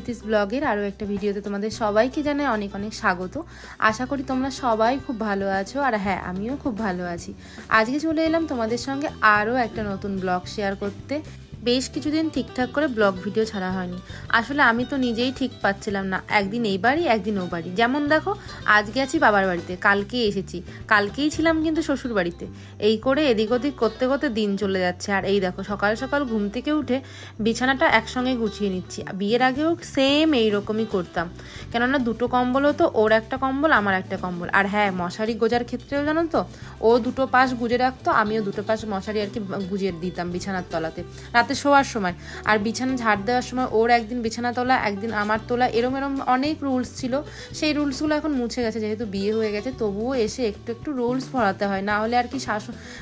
প্রীতিস ব্লগের আরও একটা ভিডিওতে তোমাদের সবাইকে জানাই অনেক অনেক স্বাগত। আশা করি তোমরা সবাই খুব ভালো আছো, আর হ্যাঁ আমিও খুব ভালো আছি। আজকে চলে এলাম তোমাদের সঙ্গে আরও একটা নতুন ব্লগ শেয়ার করতে। বেশ কিছুদিন ঠিকঠাক করে ব্লগ ভিডিও ছাড়া হয়নি। আসলে আমি তো নিজেই ঠিক পাচ্ছিলাম না, একদিন এই বাড়ি একদিন ও বাড়ি। যেমন দেখো, আজকে আছি বাবার বাড়িতে, কালকেই এসেছি, কালকেই ছিলাম কিন্তু শ্বশুর বাড়িতে। এই করে এদিক ওদিক করতে করতে দিন চলে যাচ্ছে। আর এই দেখো, সকাল সকাল ঘুম থেকে উঠে বিছানাটা একসঙ্গে গুছিয়ে নিচ্ছি। বিয়ের আগেও সেম এইরকমই করতাম, কেননা দুটো কম্বল হতো, ওর একটা কম্বল আমার একটা কম্বল। আর হ্যাঁ, মশারি গোজার ক্ষেত্রেও জানো তো, ও দুটো পাশ গুজে রাখতো, আমিও দুটো পাশ মশারি আর কি গুজিয়ে দিতাম বিছানার তলাতে রাতে শোয়ার সময়। আর বিছানা ঝাড় দেওয়ার সময় ওর একদিন বিছানা তোলা, একদিন আমার তোলা, এরম এরম অনেক রুলস ছিল। সেই রুলসগুলো এখন মুছে গেছে, যেহেতু বিয়ে হয়ে গেছে। তবুও এসে একটু একটু রুলস পড়াতে হয়, না হলে আর কি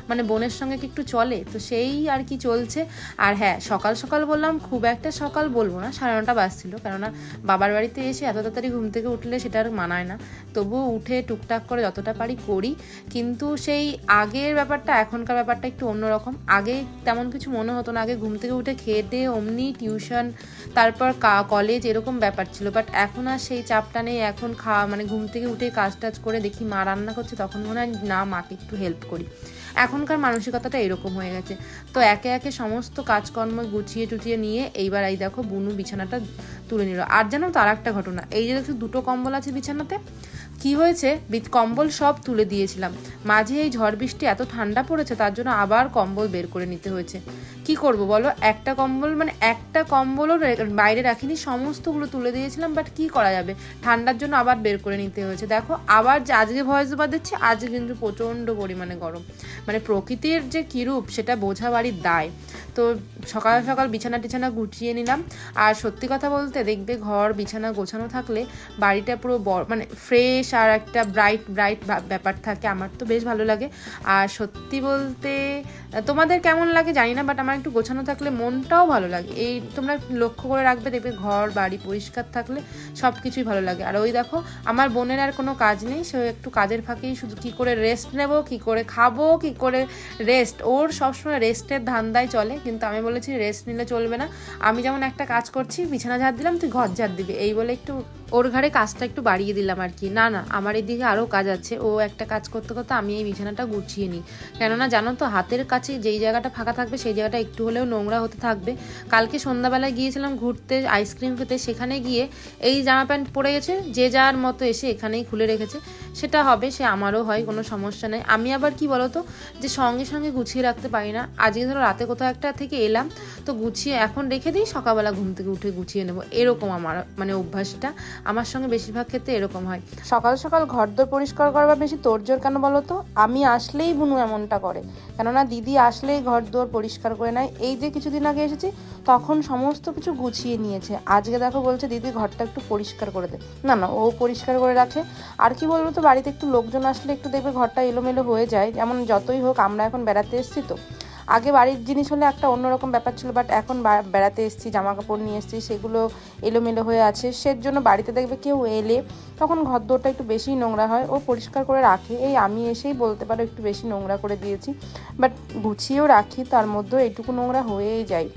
মানে বোনের সঙ্গে কি একটু চলে, তো সেই আর কি চলছে। আর হ্যাঁ, সকাল সকাল বললাম, খুব একটা সকাল বলবো না, 9:30 বাজছিল, কেননা বাবার বাড়িতে এসে এত তাড়াতাড়ি ঘুম থেকে উঠলে সেটা আর মানায় না। তবুও উঠে টুকটাক করে যতটা পারি করি। কিন্তু সেই আগের ব্যাপারটা এখনকার ব্যাপারটা একটু অন্যরকম। আগে তেমন কিছু মনে হতো না, আগে ঘুম থেকে উঠে খেয়ে দিয়ে অমনি টিউশন, তারপর কলেজ, এরকম ব্যাপার ছিল। বাট এখন আর সেই চাপটা নেই। এখন মানে ঘুম থেকে উঠে কাজ টাজ করে দেখি মা রান্না করছে, তখন মনে হয় না মাকে একটু হেল্প করি। এখনকার মানসিকতাটা এরকম হয়ে গেছে। তো একে একে সমস্ত কাজকর্ম গুছিয়ে টুচিয়ে নিয়ে এইবার এই দেখো বুনু বিছানাটা তুলে নিল। আর জানো তো আর একটা ঘটনা, এই যে দেখো দুটো কম্বল আছে বিছানাতে, কি হয়েছে, কম্বল সব তুলে দিয়েছিলাম, মাঝে এই ঝড় বৃষ্টি এত ঠান্ডা পড়েছে, তার জন্য আবার কম্বল বের করে নিতে হয়েছে। কি করব বলো, একটা কম্বল মানে একটা কম্বলও বাইরে রাখিনি, সমস্তগুলো তুলে দিয়েছিলাম। বাট কি করা যাবে, ঠান্ডার জন্য আবার বের করে নিতে হয়েছে। দেখো আবার আজকে ভয়েস ওভার দিচ্ছি, আজকে কিন্তু প্রচণ্ড পরিমাণে গরম। মানে প্রকৃতির যে কিরূপ সেটা বোঝা বাড়ির দায়। তো সকাল সকাল বিছানা টিছানা গুছিয়ে নিলাম। আর সত্যি কথা বলতে, দেখবে ঘর বিছানা গোছানো থাকলে বাড়িটা পুরো মানে ফ্রেশ আর একটা ব্রাইট ব্রাইট ব্যাপার থাকে। আমার তো বেশ ভালো লাগে। আর সত্যি বলতে তোমাদের কেমন লাগে জানি না, বাট আমার একটু গোছানো থাকলে মনটাও ভালো লাগে। এই তোমরা লক্ষ্য করে রাখবে, দেখবে ঘর বাড়ি পরিষ্কার থাকলে সব কিছুই ভালো লাগে। আর ওই দেখো, আমার বোনের আর কোনো কাজ নেই, সে একটু কাজের ফাঁকেই শুধু কী করে রেস্ট নেব, কী করে খাবো, কী করে রেস্ট, ওর সবসময় রেস্টের ধান্দায় চলে। কিন্তু আমি বলেছি রেস্ট নিলে চলবে না। আমি যেমন একটা কাজ করছি, বিছানা ঝাড় দিলাম, তুই ঘর ঝাড় দিবি, এই বলে একটু ওর ঘরে কাজটা একটু বাড়িয়ে দিলাম আর কি। না না, আমার এদিকে আরও কাজ আছে। ও একটা কাজ করতে করতে আমি এই বিছানাটা গুছিয়ে নিই, কেননা জানো তো, হাতের কাছে যেই জায়গাটা ফাঁকা থাকবে সেই জায়গাটা একটু হলেও নোংরা হতে থাকবে। কালকে সন্ধ্যাবেলায় গিয়েছিলাম ঘুরতে, আইসক্রিম খেতে, সেখানে গিয়ে এই জামা প্যান্ট পরে গেছে, যে যার মতো এসে এখানেই খুলে রেখেছে। সেটা হবে, সে আমারও হয়, কোনো সমস্যা নেই। আমি আবার কি বলতো, যে সঙ্গে সঙ্গে গুছিয়ে রাখতে পারি না। আজকে ধরো রাতে কোথাও একটা থেকে এলাম, তো গুছিয়ে এখন রেখে দিই, সকালবেলা ঘুম থেকে উঠে গুছিয়ে নেবো, এরকম আমার মানে অভ্যাসটা। আমার সঙ্গে বেশিরভাগ ক্ষেত্রে এরকম হয়। সকাল সকাল ঘরদোর পরিষ্কার করবার বেশি তোড়জোড় কেন বলো তো? আমি আসলেই বুনু এমনটা করে, কেননা দিদি আসলেই ঘরদোর পরিষ্কার করে নেয়। এই যে কিছুদিন আগে এসেছি, তখন সমস্ত কিছু গুছিয়ে নিয়েছে। আজকে দেখো বলছে দিদি ঘরটা একটু পরিষ্কার করে দে। না না, ও পরিষ্কার করে রাখে। আর কি বলবো তো, বাড়িতে একটু লোকজন আসলে একটু দেখবে ঘরটা এলোমেলো হয়ে যায়। যেমন যতই হোক, আমরা এখন বেড়াতে এসেছি, তো আগে বাড়ির জিনিস হলে একটা অন্যরকম ব্যাপার ছিল, বাট এখন বেড়াতে এসেছি, জামা কাপড় নিয়ে এসেছি, সেগুলো এলোমেলো হয়ে আছে। সেজন্য বাড়িতে দেখবে কেউ এলে তখন ঘরদোরটা একটু বেশি নোংরা হয়, ও পরিষ্কার করে রাখে। এই আমি এসেই বলতে পারো একটু বেশি নোংরা করে দিয়েছি, বাট গুছিয়েও রাখি, তার মধ্যেও এইটুকু নোংরা হয়েই যায়।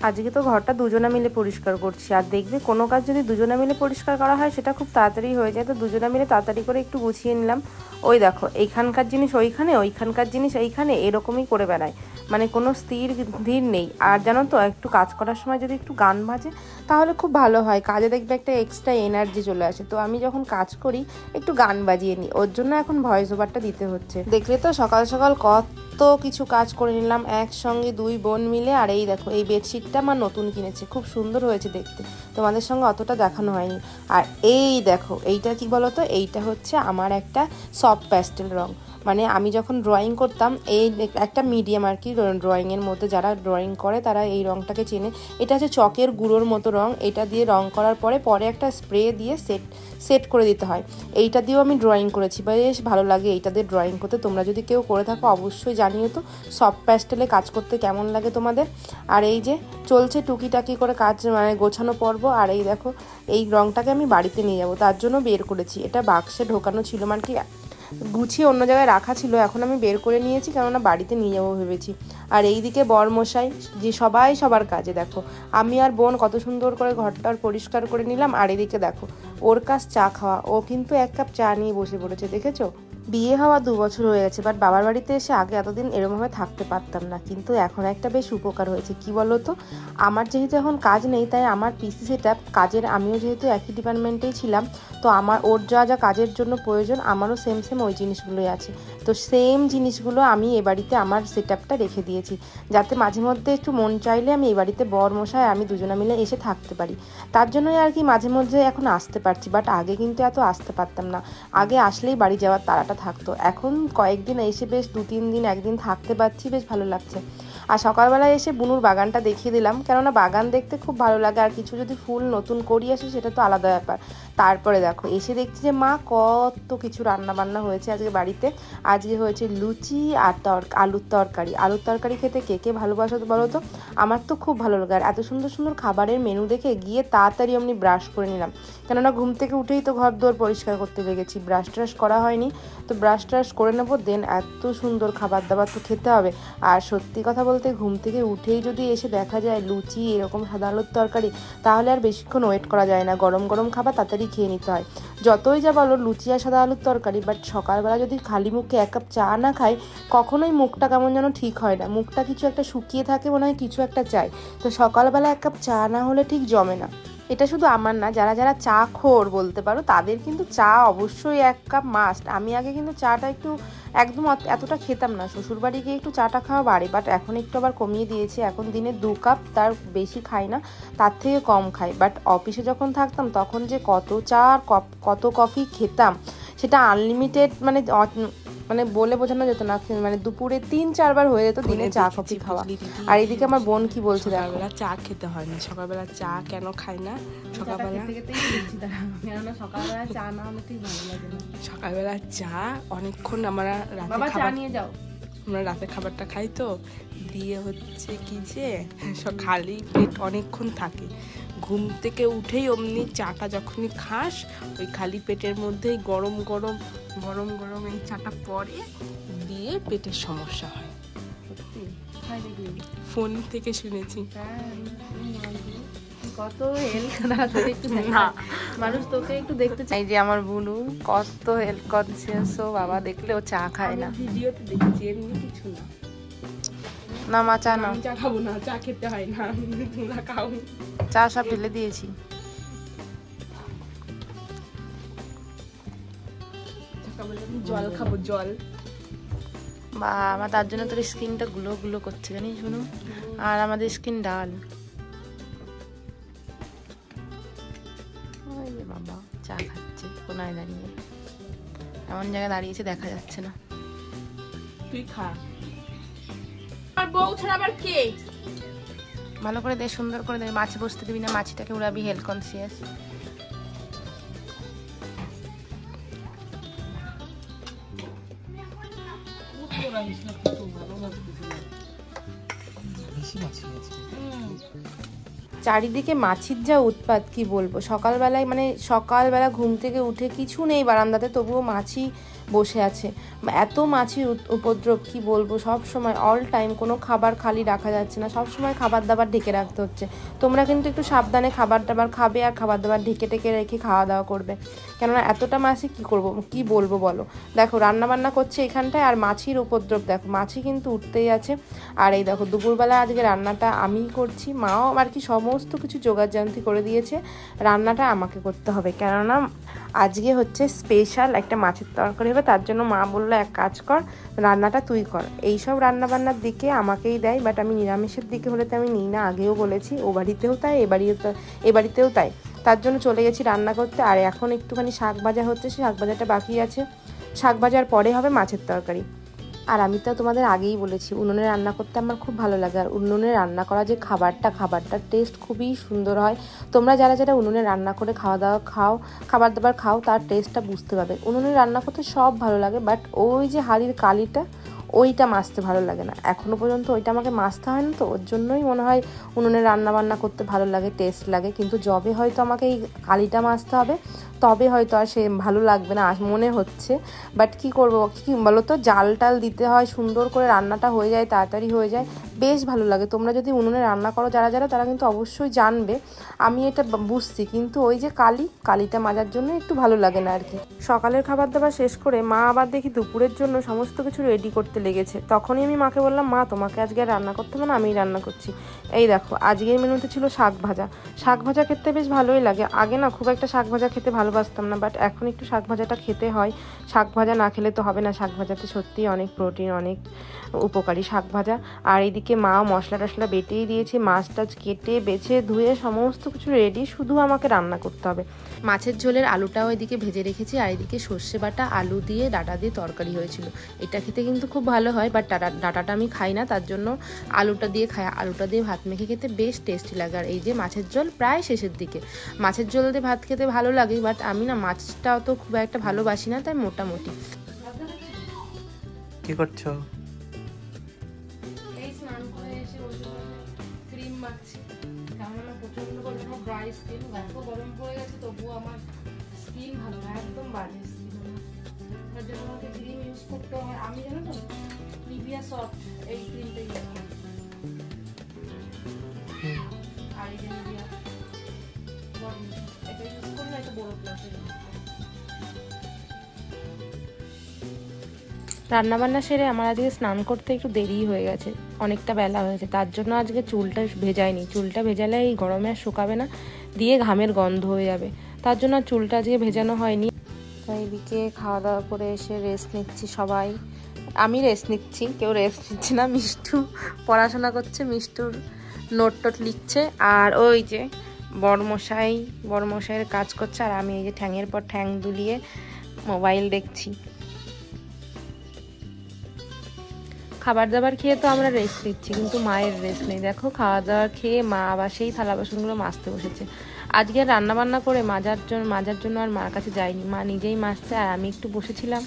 আজকে তো ঘরটা দুজনে মিলে পরিষ্কার করছি। আর দেখবে কোনো কাজ যদি দুজনে মিলে পরিষ্কার করা হয়, সেটা খুব তাড়াতাড়ি হয়ে যায়। তো দুজনে মিলে তাড়াতাড়ি করে একটু গুছিয়ে নিলাম। ওই দেখো, এইখানকার জিনিস ওইখানে, ওইখানকার জিনিস এইখানে, এরকমই করে বেড়ায়, মানে কোনো স্থির ধীর নেই। আর জানো তো, একটু কাজ করার সময় যদি একটু গান বাজে, তাহলে খুব ভালো হয়, কাজে দেখবে একটা এক্সট্রা এনার্জি চলে আসে। তো আমি যখন কাজ করি একটু গান বাজিয়ে নিই, ওর জন্য এখন ভয়েস ওভারটা দিতে হচ্ছে। দেখলে তো, সকাল সকাল কত কিছু কাজ করে নিলাম একসঙ্গে দুই বোন মিলে। আর এই দেখো, এই বেডশিটটা আমার নতুন কিনেছে, খুব সুন্দর হয়েছে দেখতে, তোমাদের সঙ্গে অতটা দেখানো হয়নি। আর এই দেখো, এইটা কি বলতো, এইটা হচ্ছে আমার একটা সফট প্যাস্টেল রং। মানে আমি যখন ড্রয়িং করতাম, এই একটা মিডিয়াম আর কি, ড্রয়িংয়ের মধ্যে যারা ড্রয়িং করে তারা এই রঙটাকে চেনে। এটা হচ্ছে চকের গুঁড়োর মতো রং। এটা দিয়ে রং করার পরে একটা স্প্রে দিয়ে সেট করে দিতে হয়। এইটা দিয়েও আমি ড্রয়িং করেছি, বেশ ভালো লাগে এইটা দিয়ে ড্রয়িং করতে। তোমরা যদি কেউ করে থাকো অবশ্যই জানিও তো, সফট প্যাস্টেলে কাজ করতে কেমন লাগে তোমাদের। আর এই যে চলছে টুকিটাকি করে কাজ, মানে গোছানো পর্ব। আর এই দেখো, এই রঙটাকে আমি বাড়িতে নিয়ে যাবো, তার জন্য বের করেছি। এটা বাক্সে ঢোকানো ছিল, মানে কি গুছিয়ে অন্য জায়গায় রাখা ছিল, এখন আমি বের করে নিয়েছি কেননা বাড়িতে নিয়ে যাবো ভেবেছি। আর এইদিকে বরমশাই যে সবাই সবার কাজে, দেখো আমি আর বোন কত সুন্দর করে ঘরটার পরিষ্কার করে নিলাম। আর এদিকে দেখো ওর কাজ চা খাওয়া, ও কিন্তু 1 কাপ চা নিয়ে বসে পড়েছে, দেখেছো? বিয়ে হওয়া 2 বছর হয়ে গেছে, বাট বাবার বাড়িতে এসে আগে এতদিন এরমভাবে থাকতে পারতাম না, কিন্তু এখন একটা বেশ উপকার হয়েছে। কি বলো তো, আমার যেহেতু এখন কাজ নেই, তাই আমার পিসি সেটআপ কাজের, আমিও যেহেতু একই ডিপার্টমেন্টেই ছিলাম, তো আমার ওর যা যা কাজের জন্য প্রয়োজন আমারও সেম সেম ওই জিনিসগুলোই আছে। তো সেম জিনিসগুলো আমি এ বাড়িতে আমার সেটআপটা রেখে দিয়েছি, যাতে মাঝে মধ্যে একটু মন চাইলে আমি এই বাড়িতে বরমশাই আমি দুজনে মিলে এসে থাকতে পারি। তার জন্যই আর কি মাঝে মধ্যে এখন আসতে পারছি, বাট আগে কিন্তু এত আসতে পারতাম না। আগে আসলেই বাড়ি যাওয়ার তাড়াটা থাকতো, এখন কয়েকদিন এসে বেশ 2-3 দিন একদিন থাকতে পারছি, বেশ ভালো লাগছে। আর সকালবেলায় এসে বুনুর বাগানটা দেখিয়ে দিলাম, কেননা বাগান দেখতে খুব ভালো লাগে, আর কিছু যদি ফুল নতুন করি আসে সেটা তো আলাদা ব্যাপার। তারপরে দেখো এসে দেখছি যে মা কত কিছু রান্না বান্না হয়েছে আজকে বাড়িতে। আজকে হয়েছে লুচি আর আলুর তরকারি। আলুর তরকারি খেতে কে কে ভালোবাসো তো বলো তো, আমার তো খুব ভালো লাগে। আর এত সুন্দর সুন্দর খাবারের মেনু দেখে গিয়ে তাড়াতাড়ি এমনি ব্রাশ করে নিলাম, কেননা ঘুম থেকে উঠেই তো ঘর দোর পরিষ্কার করতে লেগেছি, ব্রাশ ট্রাশ করা হয়নি, তো ব্রাশ ট্রাশ করে নেবো। দেন এত সুন্দর খাবার দাবার তো খেতে হবে। আর সত্যি কথা বলতে ঘুম থেকে উঠেই যদি এসে দেখা যায় লুচি এরকম সাদা আলুর তরকারি, তাহলে আর বেশিক্ষণ ওয়েট করা যায় না, গরম গরম খাবার তাড়াতাড়ি খেয়ে নিতে হয়। যতই যা বলো লুচি আর সাদা আলুর তরকারি, বাট সকালবেলা যদি খালি মুখে 1 কাপ চা না খাই, কখনোই মুখটা কেমন যেন ঠিক হয় না, মুখটা কিছু একটা শুকিয়ে থাকে, মনে হয় কিছু একটা চাই। তো সকালবেলা 1 কাপ চা না হলে ঠিক জমে না। এটা শুধু আমার না, যারা যারা চা খোর বলতে পারো, তাদের কিন্তু চা অবশ্যই 1 কাপ মাস্ট। আমি আগে কিন্তু চাটা একটু একদম এতটা খেতাম না, শ্বশুরবাড়ি গিয়ে একটু চাটা খাওয়া বাড়ে, বাট এখন একটু আবার কমিয়ে দিয়েছি। এখন দিনে 2 কাপ, তার বেশি খাই না, তার থেকে কম খাই। বাট অফিসে যখন থাকতাম তখন যে কত চা আর কত কফি খেতাম, সেটা আনলিমিটেড, মানে মানে বলে বোঝানো যেত না। মানে দুপুরে 3-4 বার হয়ে যেত দিনে চা কফি খাওয়া। আর এইদিকে আমার বোন কি বলছে, সকালবেলা চা খেতে হয় না, সকালবেলা চা কেন খাই না, সকালবেলা চা না হলে ঠিক ভালো লাগে না। সকালবেলা চা অনেকক্ষণ আমরা রাতে খাবারটা খাই, তো দিয়ে হচ্ছে কি যে খালি পেট অনেকক্ষণ থাকে, ঘুম থেকে উঠেই অমনি চাটা যখনই খাস, ওই খালি পেটের মধ্যেই গরম গরম এই চাটা পরে দিয়ে পেটের সমস্যা হয়। ফোন থেকে শুনেছি। কত হেল্প মানুষ তোকে একটু দেখতে চাই, যে আমার বুনু কত হেল্প কনসিয়াস, ও বাবা দেখলে ও চা খায় না। ভিডিওতে দেখেছি, এমনি কিছু না। না মা চা না, চা খাবো না, চা খেতে হয় না, তোমরা খাও। চা সব ঢেলে দিয়েছি। জল খাবো, জল। বা আমার তার জন্য তোর স্কিনটা গুলো গুলো করছে জানিস শুনু, আর আমাদের স্কিন ডাল। বাবা চা খাচ্ছে কোনায় দাঁড়িয়ে, এমন জায়গায় দাঁড়িয়েছে দেখা যাচ্ছে না। তুই খা। আর বউ ছাড়া আবার কে? ভালো করে দে, সুন্দর করে দে, মাছি বসতে দিবি না, মাছিটাকে উড়াবি, হেলথ কনসিয়াস। চারিদিকে মাছির যা উৎপাত কি বলবো। সকালবেলায় মানে সকালবেলা ঘুম থেকে উঠে কিছু নেই বারান্দাতে, তবুও মাছি বসে আছে, এত মাছির উপদ্রব কি বলবো। সব সময় অল টাইম কোনো খাবার খালি রাখা যাচ্ছে না, সব সময় খাবার দাবার ঢেকে রাখতে হচ্ছে। তোমরা কিন্তু একটু সাবধানে খাবার দাবার খাবে, আর খাবার দাবার ঢেকে টেকে রেখে খাওয়া দাওয়া করবে, কেননা এতটা মাছি কি করব কি বলবো বলো। দেখো রান্না বান্না করছে এখানটায়, আর মাছির উপদ্রব দেখো, মাছি কিন্তু উঠতেই আছে। আর এই দেখো দুপুরবেলা আজকে রান্নাটা আমিই করছি, মাও আর কি সমস্ত কিছু জোগাড়যন্ত্রী করে দিয়েছে, রান্নাটা আমাকে করতে হবে, কেননা আজকে হচ্ছে স্পেশাল একটা মাছের তরকারি হবে। তার জন্য মা বললো এক কাজ কর, রান্নাটা তুই কর। এইসব রান্নাবান্নার দিকে আমাকেই দেয়, বাট আমি নিরামিষের দিকে হলে তো আমি নিই না, আগেও বলেছি, ও বাড়িতেও তাই এ বাড়িতেও তাই। তার জন্য চলে গেছি রান্না করতে। আর এখন একটুখানি শাক ভাজা হচ্ছে, সেই শাক ভাজাটা বাকি আছে, শাক ভাজার পরে হবে মাছের তরকারি। আর আমি তো তোমাদের আগেই বলেছি উনুনে রান্না করতে আমার খুব ভালো লাগে, আর উনুনে রান্না করা যে খাবারটার টেস্ট খুবই সুন্দর হয়। তোমরা যারা যারা উনুনে রান্না করে খাবার দাবার খাও, তার টেস্টটা বুঝতে পারবে। উনুনে রান্না করতে সব ভালো লাগে, বাট ওই যে হাঁড়ির কালিটা ওইটা মাজতে ভালো লাগে না, এখনও পর্যন্ত ওইটা আমাকে মাজতে হয় না, তো ওর জন্যই মনে হয় উনুনে রান্না বান্না করতে ভালো লাগে, টেস্ট লাগে। কিন্তু যবে হয়তো আমাকে এই কালিটা মাজতে হবে তবে হয়তো আর সে ভালো লাগবে না মনে হচ্ছে। বাট কি করবো, কি বলো তো, জাল টাল দিতে হয়, সুন্দর করে রান্নাটা হয়ে যায়, তাড়াতাড়ি হয়ে যায়, বেশ ভালো লাগে। তোমরা যদি উনুনে রান্না করো যারা যারা, তারা কিন্তু অবশ্যই জানবে, আমি এটা বুঝছি। কিন্তু ওই যে কালিটা মাজার জন্য একটু ভালো লাগে না আর কি। সকালের খাবার দাবার শেষ করে মা আবার দেখি দুপুরের জন্য সমস্ত কিছু রেডি করতে লেগেছে। তখনই আমি মাকে বললাম, মা তোমাকে আজকে আর রান্না করতে হবে না, আমিই রান্না করছি। এই দেখো আজকের মেনুতে ছিল শাক ভাজা। শাক ভাজা খেতে বেশ ভালোই লাগে। আগে না খুব একটা শাক ভাজা খেতে ভালোবাসতাম না, বাট এখন একটু শাক ভাজাটা খেতে হয়। শাক ভাজা না খেলে তো হবে না, শাক ভাজাতে সত্যিই অনেক প্রোটিন, অনেক উপকারী শাক ভাজা। আর এইদিকে মা মশলা টশলা বেটেই দিয়েছি, মাছ টাছ কেটে বেছে ধুয়ে সমস্ত কিছু রেডি, শুধু আমাকে রান্না করতে হবে। মাছের ঝোলের আলুটাও এদিকে ভেজে রেখেছি, আর এদিকে সর্ষে বাটা আলু দিয়ে ডাঁটা দিয়ে তরকারি হয়েছিল। এটা খেতে কিন্তু খুব ভালো হয়, বাট ডাঁটাটা আমি খাই না, তার জন্য আলুটা দিয়ে খাই। আলুটা দিয়ে ভাত মেখে খেতে বেশ টেস্টি লাগে। আর এই যে মাছের ঝোল প্রায় শেষের দিকে। মাছের ঝোল দিয়ে ভাত খেতে ভালো লাগে, বাট আমি না মাছটাও তো খুব একটা ভালোবাসি না, তাই মোটামুটি। কি করছো? এই স্নান করে এসে ক্রিম মাখছি, কারণ আমার প্রচন্ড পরিমাণে ড্রাই স্কিন। এত গরম পড়ে গেছে তবুও আমার স্কিন ভালো না, একদম বাজে স্কিন আমার। তার জন্য আমাকে ক্রিম ইউজ করতে হয়। আমি জানো তো নিভিয়া সফট এই ক্রিমটা ইউজ করি, আর এই যে নিভিয়া বডি এটা ইউজ করি না, এটা বড় প্লাসের। রান্নাবান্না সেরে আমার আজকে স্নান করতে একটু দেরি হয়ে গেছে, অনেকটা বেলা হয়েছে। তার জন্য আজকে চুলটা ভেজাইনি। চুলটা ভেজালে এই গরমে আর শুকাবে না, দিয়ে ঘামের গন্ধ হয়ে যাবে। তার জন্য আর চুলটা আজকে ভেজানো হয়নি। তাই এদিকে খাওয়া দাওয়া করে এসে রেস্ট নিচ্ছি সবাই। আমি রেস্ট নিচ্ছি, কেউ রেস্ট নিচ্ছে না। মিষ্টু পড়াশোনা করছে, মিষ্টুর নোট টোট লিখছে। আর ওই যে বড়মশাইয়ের কাজ করছে, আর আমি এই যে ঠ্যাঙের পর ঠ্যাং দুলিয়ে মোবাইল দেখছি। খাবার দাবার খেয়ে তো আমরা রেস্ট নিচ্ছি, কিন্তু মায়ের রেস্ট নেই। দেখো খাওয়া দাওয়া খেয়ে মা আবার সেই থালা বাসনগুলো মাজতে বসেছে। আজকে রান্না বান্না করে মাজার জন্য আর মার কাছে যাইনি, মা নিজেই মাজছে। আর আমি একটু বসেছিলাম,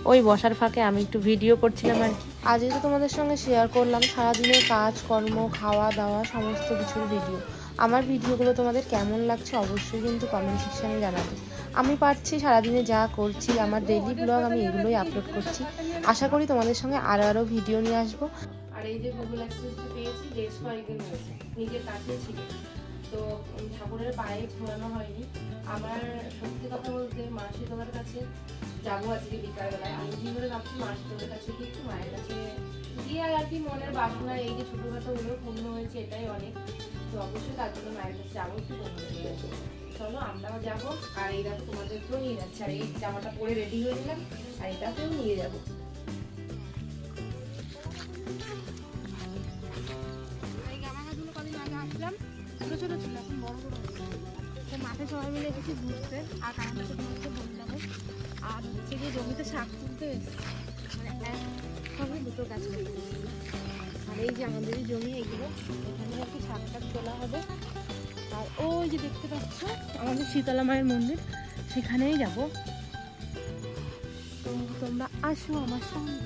ওই বসার ফাঁকে আমি একটু ভিডিও করছিলাম আর কি। আজকে তো তোমাদের সঙ্গে শেয়ার করলাম সারাদিনের কাজকর্ম, খাওয়া দাওয়া, সমস্ত কিছুর ভিডিও। আমার ভিডিওগুলো তোমাদের কেমন লাগছে অবশ্যই কিন্তু কমেন্ট সেকশানে জানাবে। আমি পারছি সারাদিনে যা করছি, আমার ডেইলি ব্লগ আমি এগুলোই আপলোড করছি। আশা করি তোমাদের সঙ্গে আরও ভিডিও নিয়ে আসবো। আর এই যে গুগল অ্যাক্সেসটা পেয়েছি, বেশ কয়েকদিন হয়েছে, নিজের কাছেই ছিল, তো ঠাকুরের পায়ে ঘোরানো হয়নি। আমার সত্যি কথা বলতে মা শীতলার কাছে যাবো আজকে বিকালবেলায়। আমি কি করে ভাবছি মা শীতলার কাছে গিয়ে একটু মায়ের কাছে গিয়ে আর কি মনের বাসনা এই যে ছোটোখাটো ওগুলো পূর্ণ হয়েছে, এটাই অনেক। তো অবশ্যই তার জন্য মায়ের কাছে যাবো, একটু পূর্ণ হয়ে গেছে। চলো আমরাও যাবো। আর এই দেখো তোমাদেরকেও নিয়ে যাচ্ছে। আর এই জামাটা পরে রেডি হয়ে গেলাম, আর এটাকেও নিয়ে যাবো। ছোট ছোট ছিল, এখন বড় বড় হচ্ছে। মাঠে সবাই মিলে এসেছি ঘুরতে, আর কারণটা তোমাকে বললাম। আর হচ্ছে গিয়ে জমিতে শাক তুলতে এসেছি, মানে একভাবে দুটো গাছ করতে। আর এই যে আমাদেরই জমি, এইগুলো এখানে আর কি শাক টাক তোলা হবে। আর ওই যে দেখতে পাচ্ছ আমাদের শীতলা মায়ের মন্দির, সেখানেই যাব। তো তোমরা আসো আমার সঙ্গে।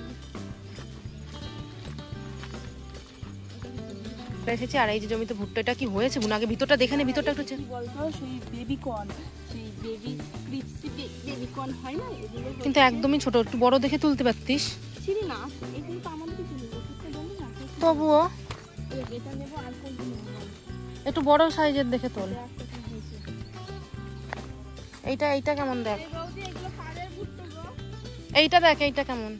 এসেছি। আর এই যে জমিতে ভুট্টা, এটা কি হয়েছে বোন? আগে ভিতরটা দেখে নে, ভিতরটা একটু বলতো সেই বেবি কর্ন, সেই বেবি ক্রিপসি বেবি কর্ন হয় না, এগুলো কিন্তু একদমই ছোট, একটু বড় দেখে তুলতে পারতিস। ছিলি না, এগুলো তো আমাদেরকে ছিল না, তবুও এটা নেবো। আর কোনটা নেবো? একটু বড় সাইজের দেখে তোল। এইটা কেমন দেখ, এইটা দেখ, এইটা কেমন।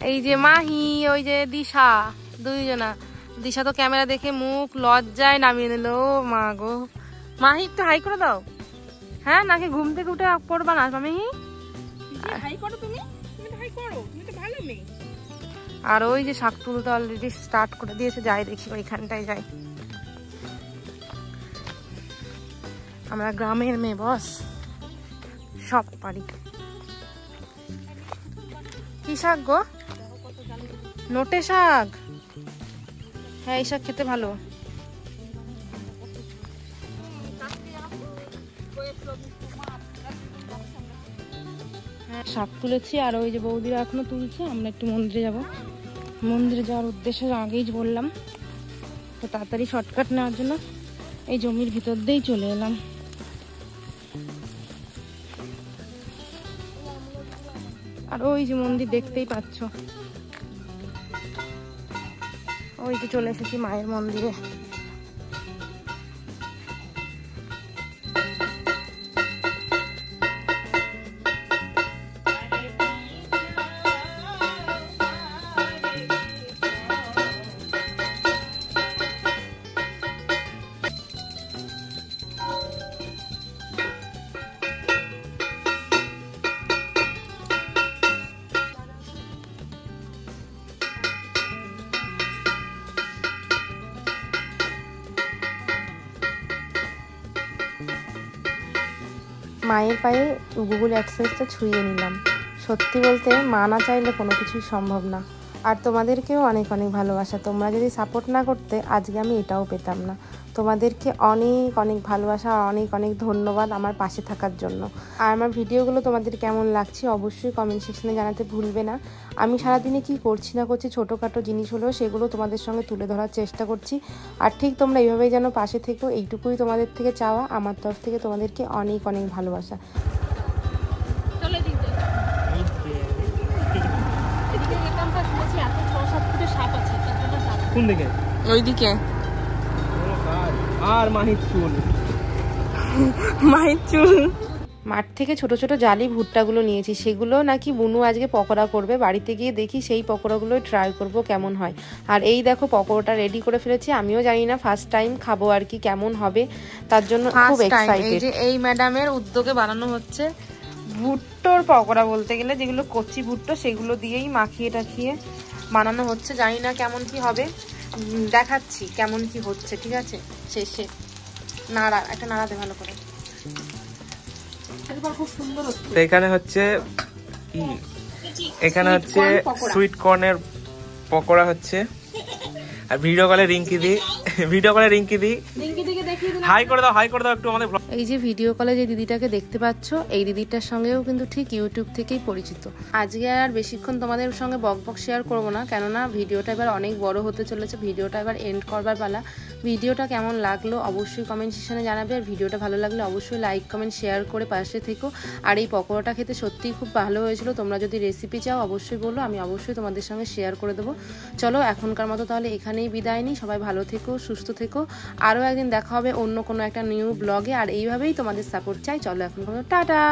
এই যে মাহি, ওই যে দিশা, দুইজনা। দিশা তো ক্যামেরা দেখে মুখ লজ্জায় নামিয়ে নিল। মা গো, মাহি একটু হাই করে দাও। হ্যাঁ, নাকি ঘুম থেকে উঠে পড়বা না মামি? হাই করো তুমি, তুমি তো হাই করো, তুমি তো ভালো মেয়ে। আর ওই যে শাক তুলতে অলরেডি স্টার্ট করে দিয়েছে, যাই দেখি ওইখানটায় যাই। আমরা গ্রামের মেয়ে বস, সব পারি। কি শাক গো? নোটে শাক। হ্যাঁ, এই শাক খেতে ভালো। শাক তুলেছি আর ওই যে বৌদিরা এখনো তুলছে। আমরা একটু মন্দিরে যাব, মন্দিরে যাওয়ার উদ্দেশ্যে আগেই বললাম, তো তাড়াতাড়ি শর্টকাট নেওয়ার জন্য এই জমির ভিতর দিয়েই চলে এলাম। আর ওই যে মন্দির দেখতেই পাচ্ছ, ওই যে চলে এসেছি মায়ের মন্দিরে। মায়ের পায়ে গুগল অ্যাডসেন্সটা ছুঁয়ে নিলাম। সত্যি বলতে মা না চাইলে কোনো কিছুই সম্ভব না। আর তোমাদেরকেও অনেক অনেক ভালোবাসা। তোমরা যদি সাপোর্ট না করতে আজকে আমি এটাও পেতাম না। তোমাদেরকে অনেক অনেক ভালোবাসা আর অনেক অনেক ধন্যবাদ আমার পাশে থাকার জন্য। আর আমার ভিডিওগুলো তোমাদের কেমন লাগছে অবশ্যই কমেন্ট সেকশনে জানাতে ভুলবে না। আমি সারাদিনে কি করছি না করছি ছোটোখাটো জিনিস হলেও সেগুলো তোমাদের সঙ্গে তুলে ধরার চেষ্টা করছি। আর ঠিক তোমরা এইভাবেই যেন পাশে থেকো, এইটুকুই তোমাদের থেকে চাওয়া। আমার তরফ থেকে তোমাদেরকে অনেক অনেক ভালোবাসা। কোন দিকে? ওইদিকে। আর মাহির চুল, মাহির চুল। মাঠ থেকে ছোট ছোট জালি ভুট্টাগুলো নিয়েছি, সেগুলো নাকি বুনু আজকে পকোড়া করবে। বাড়িতে গিয়ে দেখি সেই পকোড়াগুলো ট্রাই করব কেমন হয়। আর এই দেখো পকোড়াটা রেডি করে ফেলেছি। আমিও জানি না, ফার্স্ট টাইম খাবো আর কি কেমন হবে, তার জন্য খুব এক্সাইটেড। এই যে এই ম্যাডামের উদ্যোগে বানানো হচ্ছে ভুট্টোর পকোড়া, বলতে গেলে যেগুলো কচি ভুট্টো সেগুলো দিয়েই মাখিয়ে টাখিয়ে বানানো হচ্ছে। জানি না কেমন কি হবে, দেখাচ্ছি কেমন কি হচ্ছে। ঠিক আছে, শেষে নাড়া, একটা নাড়াতে ভালো করে। খুব সুন্দর হচ্ছে। এখানে হচ্ছে সুইট কর্নের পকোড়া হচ্ছে। আর ভিডিও কলে রিঙ্কি দি হাই করে দাও একটু আমাদের। এই যে ভিডিও কলে যে দিদিটাকে দেখতে পাচ্ছ, এই দিদিটার সঙ্গেও কিন্তু ঠিক ইউটিউব থেকেই পরিচিত। আজকে আর বেশিক্ষণ তোমাদের সঙ্গে বকবক শেয়ার করবো না, কেননা ভিডিওটা এবার অনেক বড় হতে চলেছে। ভিডিওটা এবার এন্ড করবার পালা। ভিডিওটা কেমন লাগলো অবশ্যই কমেন্ট সেকশনে জানাবে। আর ভিডিওটা ভালো লাগলে অবশ্যই লাইক কমেন্ট শেয়ার করে পাশে থেকো। আর এই পকোড়াটা খেতে সত্যিই খুব ভালো হয়েছিল। তোমরা যদি রেসিপি চাও অবশ্যই বলো, আমি অবশ্যই তোমাদের সঙ্গে শেয়ার করে দেবো। চলো এখনকার মতো তাহলে এখানেই বিদায় নিই। সবাই ভালো থেকো, সুস্থ থেকো। আরও একদিন দেখা হবে অন্য কোনো একটা নিউ ব্লগে। আর এইভাবেই তোমাদের সাপোর্ট চাই। চলো এখন টাটা।